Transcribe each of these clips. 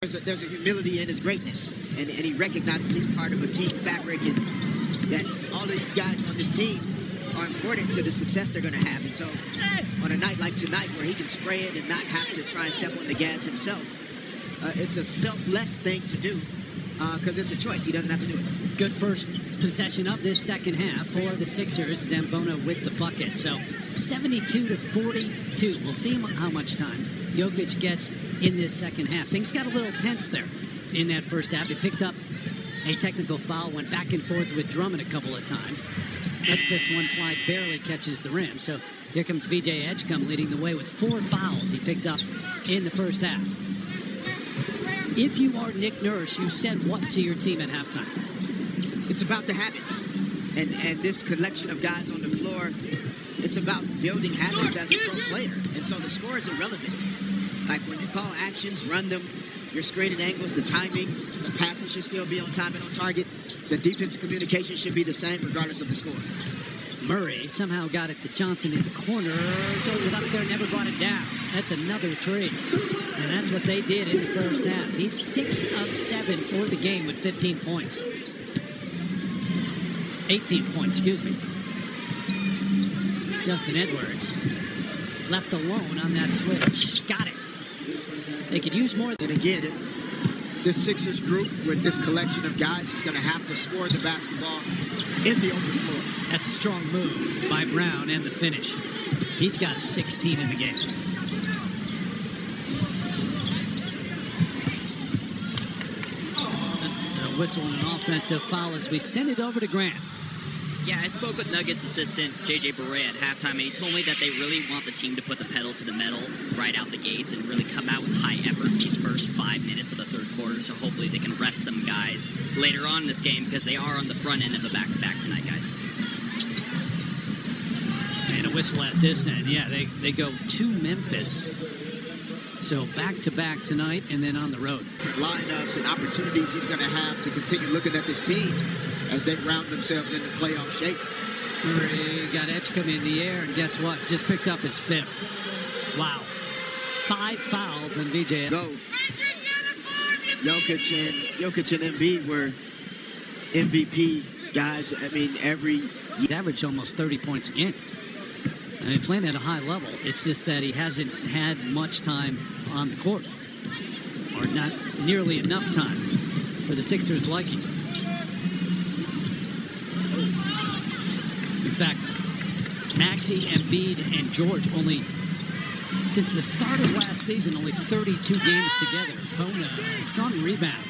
There's a humility in his greatness, and he recognizes he's part of a team fabric, and that all of these guys on this team are important to the success they're going to have. And so on a night like tonight where he can spray it and not have to try and step on the gas himself, it's a selfless thing to do because it's a choice. He doesn't have to do it. Good first possession of this second half for the Sixers. Dembona with the bucket. So 72-42. We'll see how much time Jokic gets in this second half. Things got a little tense there in that first half. He picked up a technical foul, went back and forth with Drummond a couple of times. Lets this one fly, barely catches the rim. So here comes VJ Edgecombe leading the way with 4 fouls he picked up in the first half. If you are Nick Nurse, you said what to your team at halftime? It's about the habits. And this collection of guys on the floor, it's about building habits as a pro player. And so the score is irrelevant. Like when you call actions, run them, your screening angles, the timing, the passing should still be on time and on target. The defensive communication should be the same regardless of the score. Murray somehow got it to Johnson in the corner. Goes it up there, never brought it down. That's another 3. And that's what they did in the first half. He's 6 of 7 for the game with 15 points. 18 points, excuse me. Justin Edwards left alone on that switch. Got it. They could use more. And again, this Sixers group with this collection of guys is going to have to score the basketball in the open floor. That's a strong move by Brown and the finish. He's got 16 in the game. A whistle and an offensive foul as we send it over to Grant. Yeah, I spoke with Nuggets assistant J.J. Barea at halftime, and he told me that they really want the team to put the pedal to the metal right out the gates and really come out with high effort these first 5 minutes of the third quarter. So hopefully they can rest some guys later on in this game because they are on the front end of a back-to-back tonight, guys. And a whistle at this end. Yeah, they go to Memphis. So back-to-back tonight and then on the road. Lineups and opportunities he's going to have to continue looking at this team as they round themselves into playoff shape. Murray got Edgecombe in the air, and guess what? Just picked up his 5th. Wow. 5 fouls on VJ. Go. Jokic and Embiid were MVP guys. I mean, he's averaged almost 30 points a game. And he's playing at a high level. It's just that he hasn't had much time on the court, or not nearly enough time for the Sixers' liking. In fact, Maxey, Embiid, and George only, since the start of last season, only 32 games together. Bona, strong rebound,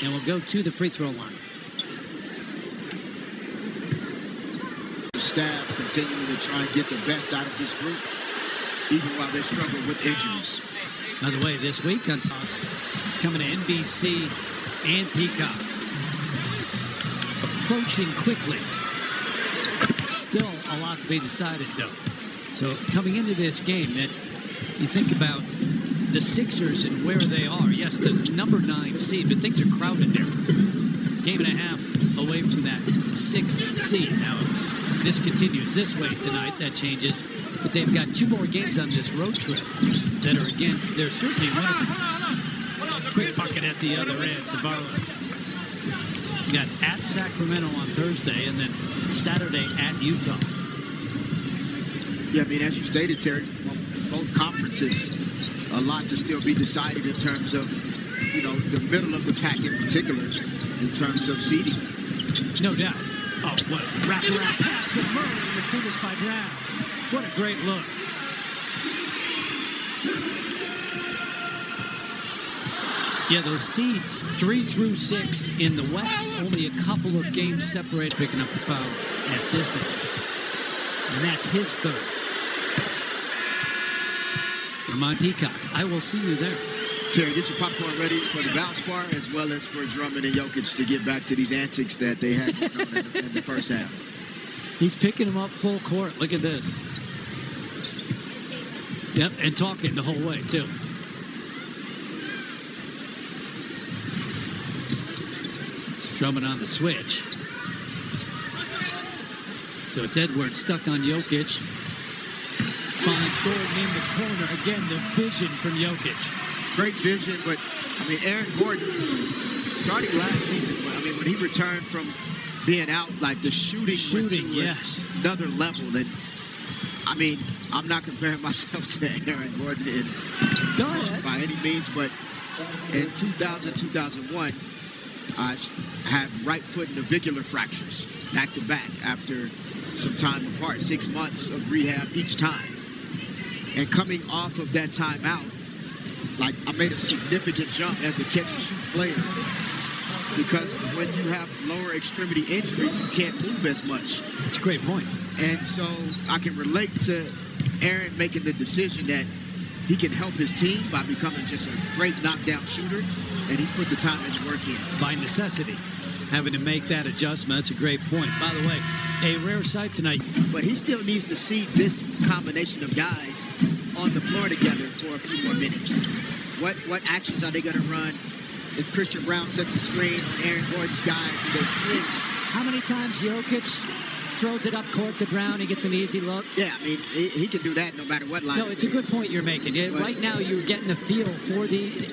and will go to the free throw line. The staff continuing to try and get the best out of this group, even while they struggle with injuries. By the way, this week on coming to NBC and Peacock, approaching quickly. Still a lot to be decided, though. So coming into this game, that you think about the Sixers and where they are. Yes, the number 9 seed, but things are crowded there. Game and a half away from that 6th seed. Now, this continues this way tonight. That changes. But they've got 2 more games on this road trip that are, again, they're certainly winnable. Quick bucket at the other end for Barlow. You got at Sacramento on Thursday and then Saturday at Utah. Yeah, I mean, as you stated, Terry, both conferences, a lot to still be decided in terms of, you know, the middle of the pack in particular, in terms of seeding. No doubt. Oh, what a wraparound pass from Murray and the finish by Brown. What a great look. Yeah, those seeds 3 through 6 in the West, only a couple of games separate, picking up the foul at this end. And that's his 3rd. Ramon Peacock, I will see you there. Terry, get your popcorn ready for the Valspar as well as for Drummond and Jokic to get back to these antics that they had in the first half. He's picking them up full court. Look at this. Yep, and talking the whole way, too. Drummond on the switch. So it's Edwards stuck on Jokic. Finds Gordon in the corner. Again, the vision from Jokic. great vision, but I mean, Aaron Gordon, starting last season, I mean, when he returned from being out, like the shooting went to yes. another level. And I mean, I'm not comparing myself to Aaron Gordon Go ahead. by any means, but in 2000, 2001, I had right foot navicular fractures back to back after some time apart, 6 months of rehab each time. And coming off of that time out, like I made a significant jump as a catch and shoot player, because when you have lower extremity injuries, you can't move as much. That's a great point. And so I can relate to Aaron making the decision that he can help his team by becoming just a great knockdown shooter, and he's put the time and the work in. By necessity, having to make that adjustment. That's a great point. By the way, a rare sight tonight. But he still needs to see this combination of guys on the floor together for a few more minutes. What actions are they going to run? If Christian Brown sets a screen on Aaron Gordon's guy, do they switch? How many times Jokic throws it up court to Brown and gets an easy look? Yeah, I mean, he can do that no matter what lineup. No, it's a good point you're making. Right now, you're getting a feel for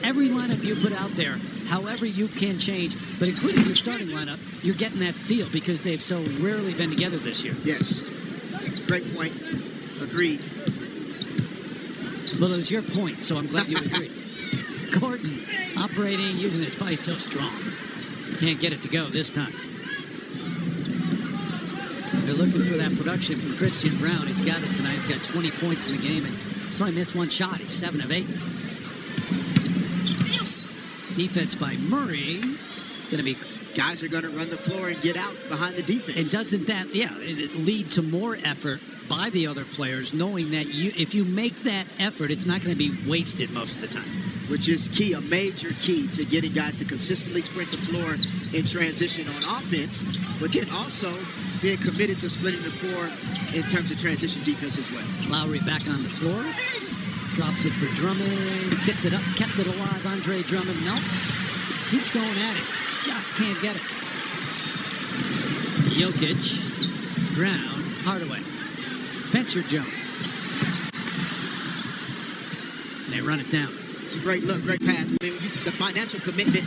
every lineup you put out there, however you can change, but including your starting lineup, you're getting that feel because they've so rarely been together this year. Yes. Great point. Agreed. Well, it was your point, so I'm glad you agreed. Gordon operating, using his body so strong. Can't get it to go this time. They're looking for that production from Christian Brown. He's got it tonight. He's got 20 points in the game and probably missed one shot. He's 7 of 8. Defense by Murray. Going to be... Guys are going to run the floor and get out behind the defense. And doesn't that, it lead to more effort by the other players, knowing that if you make that effort, it's not going to be wasted most of the time. Which is key, a major key to getting guys to consistently sprint the floor in transition on offense, but then also being committed to splitting the floor in terms of transition defense as well. Lowry back on the floor. Drops it for Drummond. Tipped it up, kept it alive. Andre Drummond, nope. Keeps going at it. Just can't get it. Jokic, Brown, Hardaway, Spencer Jones. And they run it down. It's a great look, great pass. I mean, the financial commitment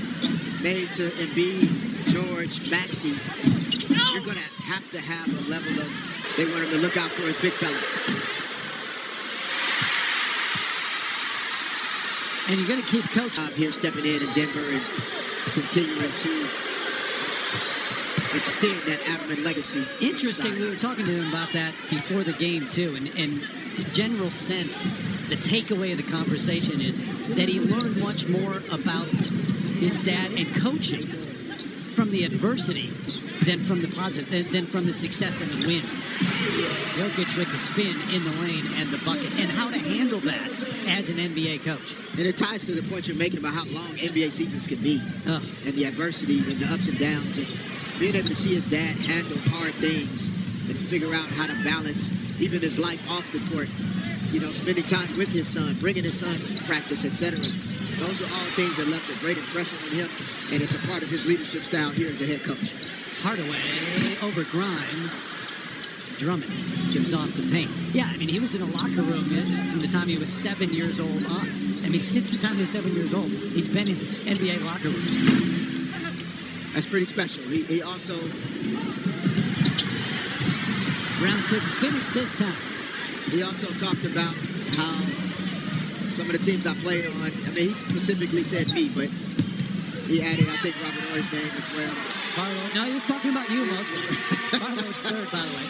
made to Embiid, George, Maxey, you're going to have a level of, they want him to look out for his big fella. And you're going to keep coaching. Here stepping in Denver and continuing to extend that Adderman legacy. Interesting, we were talking to him about that before the game, too. And in general sense, the takeaway of the conversation is that he learned much more about his dad and coaching from the adversity than from the positive, than from the success and the wins. Jokic with the spin in the lane and the bucket, and how to handle that as an NBA coach. And it ties to the point you're making about how long NBA seasons can be, and the adversity and the ups and downs, and being able to see his dad handle hard things and figure out how to balance even his life off the court. You know, spending time with his son, bringing his son to practice, etc. Those are all things that left a great impression on him, and it's a part of his leadership style here as a head coach. Hardaway over Grimes. Drummond gives off to Payne. Yeah, I mean, he was in a locker room from the time he was 7 years old on. I mean, since the time he was 7 years old, he's been in NBA locker rooms. That's pretty special. He also... Brown couldn't finish this time. He also talked about how some of the teams I played on, I mean, he specifically said me, but he added, I think, Robert Ory's name as well. Barlow, no, he was talking about you mostly. Barlow's third, by the way.